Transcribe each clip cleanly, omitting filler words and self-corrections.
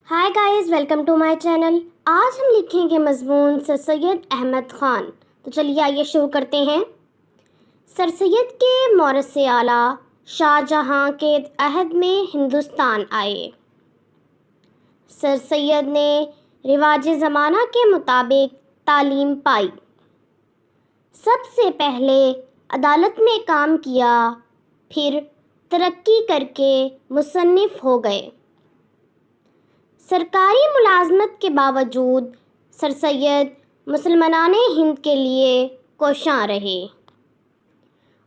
Hi guys, welcome to my channel. आज हम लिखेंगे मजमून सर सैयद अहमद ख़ान। तो चलिए आइए शुरू करते हैं। सर सैयद के मौरस आला शाहजहां के अहद में हिंदुस्तान आए। सर सैयद ने रिवाज ज़माना के मुताबिक तालीम पाई। सबसे पहले अदालत में काम किया, फिर तरक्की करके मुसन्निफ़ हो गए। सरकारी मुलाजमत के बावजूद सर सैयद मुसलमानाने हिंद के लिए कोशां रहे।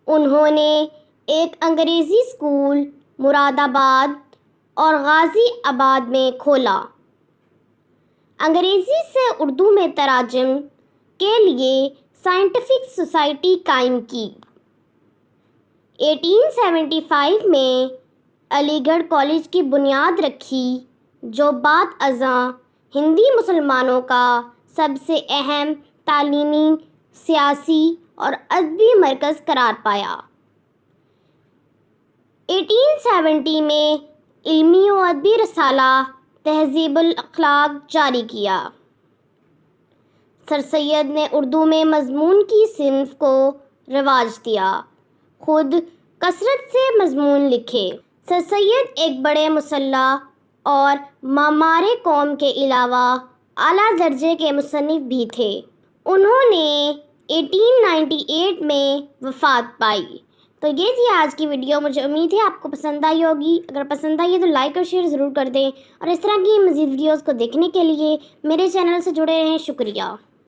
उन्होंने एक अंग्रेज़ी स्कूल मुरादाबाद और गाज़ी आबाद में खोला। अंग्रेज़ी से उर्दू में तराजुम के लिए साइंटिफिक सोसाइटी कायम की। 1875 में अलीगढ़ कॉलेज की बुनियाद रखी, जो बाद अज़ां हिंदी मुसलमानों का सबसे अहम तालीमी, सियासी और अदबी मरकज़ करार पाया। 1870 में इल्मी व अदबी रसाला तहज़ीबुल अखलाक जारी किया। सर सैयद ने उर्दू में मज़मून की सिन्फ़ को रवाज दिया, खुद कसरत से मज़मून लिखे। सर सैयद एक बड़े मुसल्लह और मामारे कौम के अलावा आला दर्जे के मुसन्निफ़ भी थे। उन्होंने 1898 में वफ़ात पाई। तो ये थी आज की वीडियो। मुझे उम्मीद है आपको पसंद आई होगी। अगर पसंद आई है तो लाइक और शेयर ज़रूर कर दें, और इस तरह की मज़ीद वीडियोज़ को देखने के लिए मेरे चैनल से जुड़े रहें। शुक्रिया।